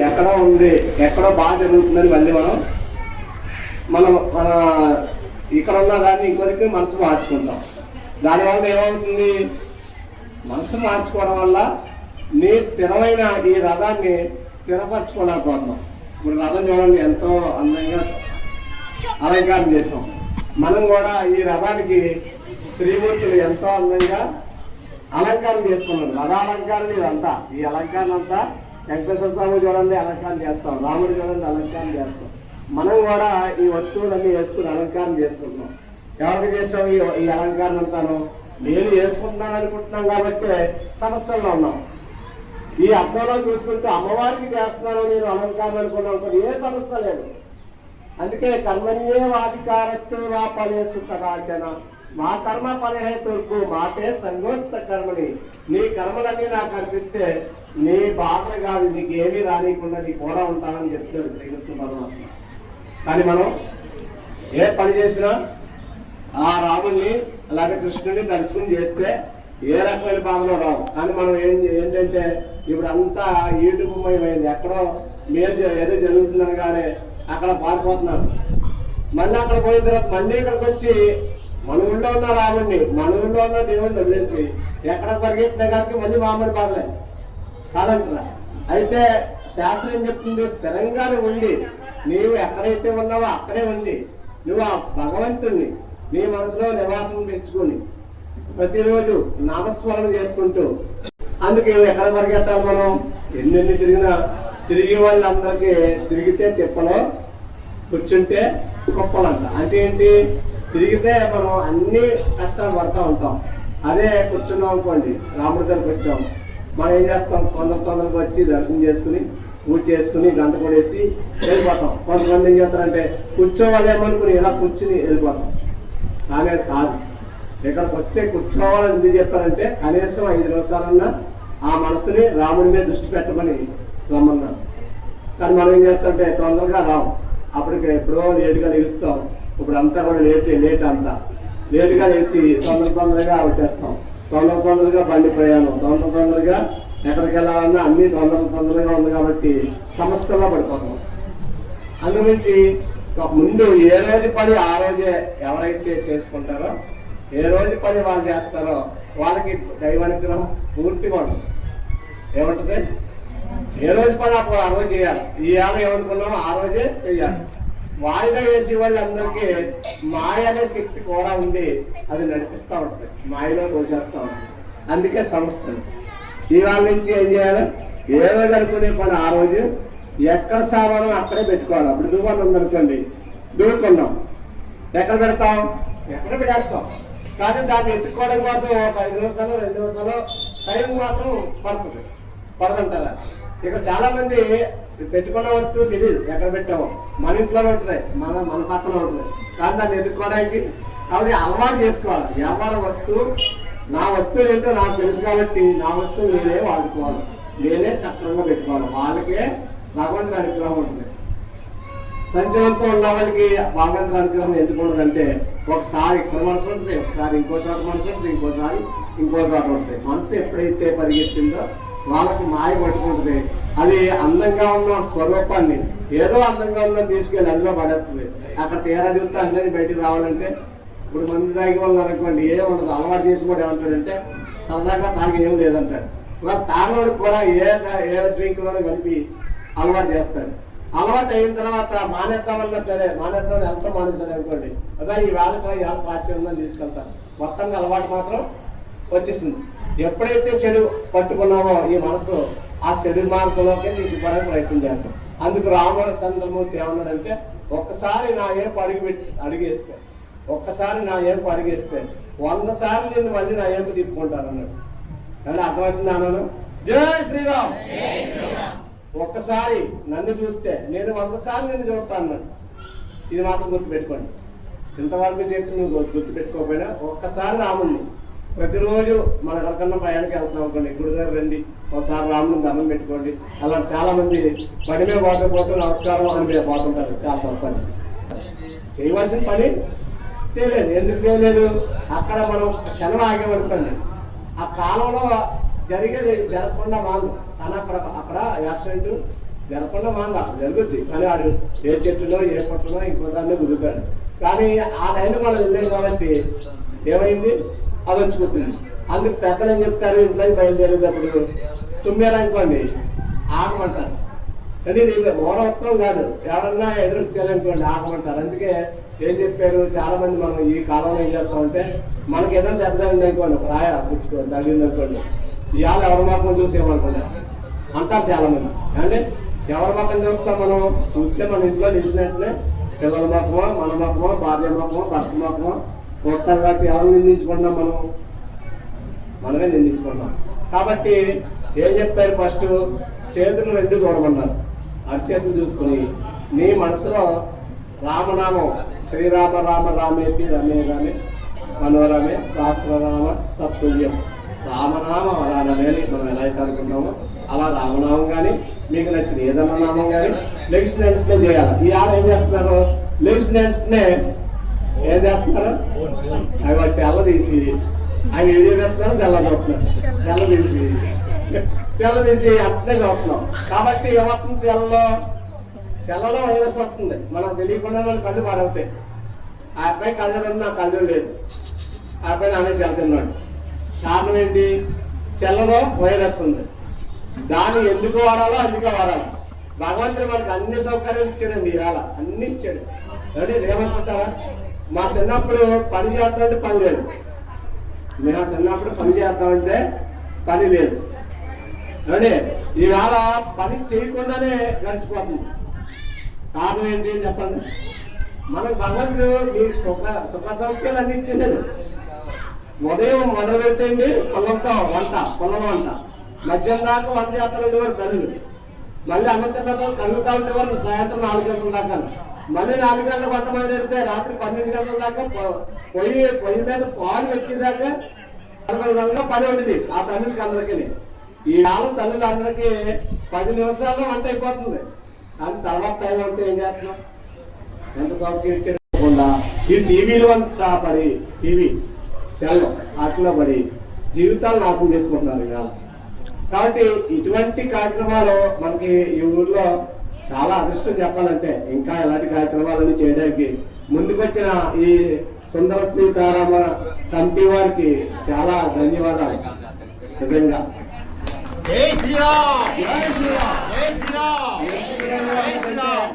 ఎక్కడో ఉంది, ఎక్కడో బాగా జరుగుతుందని మళ్ళీ మనం మన ఇక్కడ ఉన్న దాన్ని ఇంకొకరికి మనసు మార్చుకుంటాం. దానివల్ల ఏమవుతుంది? మనసు మార్చుకోవడం వల్ల నీ స్థిరమైన ఈ రథాన్ని స్థిరపరచుకోలేకపోతున్నాం. ఇప్పుడు రథం చూడండి, ఎంతో అందంగా అలంకారం చేసాం. మనం కూడా ఈ రథానికి శ్రీమూర్తులు ఎంతో అందంగా అలంకారం చేసుకున్నాం. రథాలంకారం ఇదంతా, ఈ అలంకారం అంతా వెంకటేశ్వర స్వామి చూడండి అలంకారం చేస్తాం, రాముడు చూడండి అలంకారం చేస్తాం. మనం కూడా ఈ వస్తువులన్నీ వేసుకుని అలంకారం చేసుకుంటున్నాం. ఎవరికి చేసాం ఈ అలంకారం అంతాను? నేను వేసుకుంటున్నాను అనుకుంటున్నాం కాబట్టి సమస్యల్లో ఉన్నాం. ఈ అర్థంలో చూసుకుంటూ అమ్మవారికి చేస్తున్నాను నేను అలంకారం అనుకున్నాను, ఏ సమస్య లేదు. అందుకే కర్మణ్యే వాధికారస్తే వా ఫలేషు కదాచన మా కర్మ ఫలహేతుర్భు మాటే సంగోస్త కర్మని. నీ కర్మలన్నీ నాకు అర్పిస్తే నీ బాధలు కాదు, నీకు ఏమీ రానియకుండా నీ కూడా ఉంటానని చెప్తాడు శ్రీకృష్ణ పరమాత్మ. కానీ మనం ఏ పని చేసినా ఆ రాముని అలాగే కృష్ణుడిని దర్శనం చేస్తే ఏ రకమైన బాధలు రావు. కానీ మనం ఏంటంటే ఇప్పుడు అంతా ఈటుమయమైంది. ఎక్కడో మేలు ఏదో జరుగుతుందనగానే అక్కడ పారిపోతున్నారు. మళ్ళీ అక్కడ పోయిన తర్వాత మళ్ళీ ఇక్కడికి వచ్చి మన ఊళ్ళో ఉన్న రాముడిని, మన ఊళ్ళో ఉన్న దేవుడిని వదిలేసి ఎక్కడ పరిగెట్టిన కానీ మళ్ళీ మామూలు బాధలే కాదంటారా? అయితే శాస్త్రం ఏం చెప్తుంది? స్థిరంగానే ఉండి నీవు ఎక్కడైతే ఉన్నావో అక్కడే ఉండి నువ్వు ఆ భగవంతుణ్ణి నీ మనసులో నివాసం పెంచుకొని ప్రతిరోజు నామస్మరణ చేసుకుంటూ, అందుకే ఎక్కడ పరిగెట్టాలి మనం? ఎన్నెన్ని తిరిగినా తిరిగి వాళ్ళందరికీ తిరిగితే తిప్పలో కూర్చుంటే గొప్పలంట. అంటే ఏంటి? తిరిగితే మనం అన్ని కష్టాలు పడుతూ ఉంటాం. అదే కూర్చున్నాం అనుకోండి, రాముడి దగ్గరికి వచ్చాం, మనం ఏం చేస్తాం? తొందరగా వచ్చి దర్శనం చేసుకుని పూజ చేసుకుని గంట కొడేసి వెళ్ళిపోతాం. కొంతమంది ఏం చేస్తారంటే కూర్చోవాలేమనుకుని ఇలా కూర్చుని వెళ్ళిపోతాం. కానీ అది కాదు. ఇక్కడికి వస్తే కూర్చోవాలని ఎందుకు చెప్పారంటే కనీసం 5 నిమిషాలన్నా ఆ మనసుని రాముడి మీద దృష్టి పెట్టమని రమ్మన్నాం. కానీ మనం ఏం చేస్తామంటే తొందరగా రాము, అప్పటికి ఎప్పుడో లేటుగా నిలుస్తాం. ఇప్పుడు అంతా కూడా లేట్ అంతా లేటుగా వేసి తొందరగా వచ్చేస్తాం. తొందరగా బండి ప్రయాణం, తొందరగా ఎక్కడికి వెళ్ళాలన్నా అన్ని తొందరగా ఉంది కాబట్టి సమస్యల్లో పడిపోతాం. అందుగురించి ముందు ఏ రోజు పని ఆ రోజే ఎవరైతే చేసుకుంటారో, ఏ రోజు పని వాళ్ళు చేస్తారో వాళ్ళకి దైవానుగ్రహం పూర్తిగా ఉంటుంది. ఏముంటుంది? ఏ రోజు పని అప్పుడు ఆ రోజు చేయాలి. ఈ ఏళ్ళ ఏమనుకున్నామో ఆ రోజే చెయ్యాలి. వాయిదా వేసి వాళ్ళందరికీ మాయ అనే శక్తి కూడా ఉండి అది నడిపిస్తూ ఉంటుంది, మాయలో తోసేస్తూ ఉంటుంది. అందుకే సమస్యలు. ఇవాళ నుంచి ఏం చేయాలి? ఏ రోజు అనుకునే పని ఆ రోజు ఎక్కడ సామానం అక్కడే పెట్టుకోవాలి. అప్పుడు దువ్వన్న ఉందనుకోండి, దువ్వుకున్నాం, ఎక్కడ పెడతాం? ఎక్కడ పెట్టేస్తాం. కానీ దాన్ని ఎత్తుకోవడం కోసం ఒక 5 నిమిషాలు 2 నిమిషాలు టైం మాత్రం పడదంటారా? ఇక్కడ చాలా మంది పెట్టుకున్న వస్తువు తెలియదు ఎక్కడ పెట్టామో. మన ఇంట్లోనే ఉంటుంది, మన పక్కన ఉంటుంది. కానీ దాన్ని ఎత్తుకోవడానికి కాబట్టి అలవాటు చేసుకోవాలి. వ్యాపార వస్తువు నా వస్తువులు ఏంటో నాకు తెలుసు కాబట్టి నా వస్తువు నేనే వాడుకోవాలి, నేనే సక్రమంగా పెట్టుకోవాలి. వాళ్ళకే భగవంతుని అనుగ్రహం ఉంటుంది. సంచలనంతో ఉన్న వాళ్ళకి భగవంతుని అనుగ్రహం ఎందుకు ఉండదంటే ఒకసారి ఇక్కడ మనసు ఉంటుంది, ఒకసారి ఇంకో చోట మనసు ఉంటుంది, ఇంకోసారి ఇంకో చోట ఉంటుంది. మనసు ఎప్పుడైతే పరిగెత్తిందో వాళ్ళకి మాయ పట్టుకుంటుంది. అది అందంగా ఉన్న స్వరూపాన్ని ఏదో అందంగా ఉందని తీసుకెళ్ళి అందులో పడేస్తుంది. అక్కడ తీరా చూస్తే అందరినీ బయటికి రావాలంటే ఇప్పుడు మంది తాగి వాళ్ళు అనుకోండి, ఏముండదు. అలవాటు చేసి కూడా ఏమంటాడంటే సరదాగా తాగి ఏం లేదంటాడు. ఇలా తాగలోడు కూడా ఏ డ్రింక్లో కలిపి అలవాటు చేస్తాడు. అలవాటు అయిన తర్వాత మానేద్దామన్నా సరే, మానేద్దామని వెళ్తా మానేసాడు అనుకోండి, అదే ఈ వేళ పార్టీ ఉందని తీసుకెళ్తాను. మొత్తంగా అలవాటు మాత్రం వచ్చేసింది. ఎప్పుడైతే చెడు పట్టుకున్నామో ఈ మనసు ఆ చెడు మార్గంలోకే తీసుకోవడానికి ప్రయత్నం చేస్తాం. అందుకు రాముడు చంద్రమూర్తి ఏమన్నాడంటే ఒక్కసారి నా ఏపు అడిగేస్తే, ఒక్కసారి నా ఏపు అడిగేస్తే 100 సార్లు నిన్ను మళ్ళీ నా ఏపు తిప్పుకుంటాను అన్నాడు. అంటే అర్థమవుతుంది అన్నాను. జై శ్రీరామ్. ఒక్కసారి నన్ను చూస్తే నేను 100 సార్లు నిన్ను చూస్తాను అన్నాడు. ఇది మాత్రం గుర్తుపెట్టుకోండి. ఇంతవరకు చెప్పి నువ్వు గుర్తుపెట్టుకోకపోయినా ఒక్కసారి రాముడిని ప్రతిరోజు మన ఎక్కడికన్నా ప్రయాణానికి వెళ్తున్నాం అనుకోండి, గుడి దగ్గర రండి, ఒకసారి రాముడిని దండం పెట్టుకోండి. అలా చాలా మంది పడిమే పోతే నమస్కారం అని మీరు పోతుంటారు. చాలా తప్పని చేయవలసిన పని చేయలేదు. ఎందుకు చేయలేదు? అక్కడ మనం క్షణం ఆగేమనుకోండి, ఆ కాలంలో జరిగేది జరగకుండా మాకు కానీ అక్కడ యాక్సిడెంట్ జరగకుండా మాందా జరుగుద్ది, కానీ ఆడు ఏ చెట్టులో ఏ పట్టులో ఇంకో దాన్ని కుదురుతాడు. కానీ ఆ టైంలో మనం వెళ్ళాం కాబట్టి ఏమైంది, అది వచ్చుకుంటుంది. అందుకు పెద్దలు ఏం చెప్తారు, ఇంట్లోకి బయలుదేరేటప్పుడు తుమ్మారనుకోండి ఆగమంటారు. కానీ ఇది మౌనత్వం కాదు, ఎవరన్నా ఎదురొచ్చారనుకోండి ఆగమంటారు. అందుకే ఏం చెప్పారు, చాలా మంది మనం ఈ కాలంలో ఏం చేస్తామంటే మనకి ఏదైనా దెబ్బ తగ్గింది అనుకోండి, ఒక రాయ పుచ్చుకోండి తగ్గింది అనుకోండి, ఇవాళ ఎవరి మొక్కం చూసి ఏమనుకున్నాం అంటారు చాలా మంది. అంటే ఎవరి మొక్కం చూస్తాం, మనం చూస్తే మన ఇంట్లో నిలిచినట్లే పిల్లల మొక్కమో మన మొక్కమో భార్య మొక్కమో భర్త మొక్కమో చూస్తాం. కాబట్టి ఎవరు నిందించుకుంటున్నాం, మనమే నిందించుకుంటాం. కాబట్టి ఏం చెప్పారు, ఫస్ట్ చేతులు రెండు చూడమన్నారు. అరిచేతులు చూసుకుని నీ మనసులో రామనామం, శ్రీరామ రామ రామేతి రమే రమే మనోరమే శాస్త్రనామ తత్తుల్యం, రామనామం వరానమే అని మనం ఎలా అయితే అనుకుంటామో అలా రామనామం కానీ మీకు నచ్చిన ఏదన్నా నామం కానీ లెగిసిన వెంటనే చేయాలి. ఈ ఆడ ఏం చేస్తున్నారు, లెగిసిన వెంటనే ఏం చేస్తున్నారు, అవి చెల్ల తీసి ఆయన వీడియో పెడుతున్నారు, చెల్ల తీసి అట్నే చూస్తున్నాం. కాబట్టి ఏమవుతుంది, చెల్లలో వైరస్ వస్తుంది, మనకు తెలియకుండా మన కళ్ళు పాడవుతాయి. ఆ అబ్బాయి కళ్ళడం నాకు కళ్ళు లేదు, ఆ అబ్బాయి నానే చెల్లుతున్నాడు. కారణం ఏంటి, చెల్లలో వైరస్ ఉంది. దాన్ని ఎందుకు వాడాలో అందుకే వాడాలి. భగవంతుడు మనకు అన్ని సౌకర్యాలు ఇచ్చాడండి, ఇవాళ అన్ని ఇచ్చాడు. అంటే ఏమనుకుంటారా, మా చిన్నప్పుడు పని చేద్దామంటే పని లేదు, మేము చిన్నప్పుడు పని చేద్దామంటే పని లేదు. అంటే ఈవేళ పని చేయకుండానే గడిచిపోతుంది. కారణం ఏంటి చెప్పండి, మనకు భగవంతుడు మీకు సుఖ సౌఖ్యాలు అన్ని ఇచ్చింది. ఉదయం మొదలు పెడితే అండి పొలంతో పొలం వంట, మధ్యాహ్నం దాకా వంట చేస్తారు ఉండేవారు తల్లులు. మళ్ళీ అనంతరం కలుగుతూ ఉండేవారు సాయంత్రం 4 గంటల దాకా. మళ్ళీ 4 గంటల వంట మొదలు పెడితే రాత్రి 12 గంటల దాకా పొయ్యి మీద పాలు పెట్టేదాకా 11 గంటల పని ఉండేది ఆ తల్లులకి అందరికీ. ఈ కాలం తల్లులు అందరికీ 10 నిమిషాల్లో వంట అయిపోతుంది. కానీ తర్వాత టైం అంతా ఏం చేస్తున్నాం, ఎంత సౌకర్యం ఇచ్చేయకుండా ఈ టీవీలు అంతా పడి, టీవీ సెల్ అట్లా పడి జీవితాలు నాశనం చేసుకుంటున్నారు ఇవాళ. కాబట్టి ఇటువంటి కార్యక్రమాలు మనకి ఈ ఊర్లో చాలా అదృష్టం చెప్పాలంటే. ఇంకా ఇలాంటి కార్యక్రమాలను చేయడానికి ముందుకొచ్చిన ఈ సుందర సీతారామ కమిటీ వారికి చాలా ధన్యవాదాలు నిజంగా. జై శ్రీరామ్, జై శ్రీరామ్, జై శ్రీరామ్, జై శ్రీరామ్.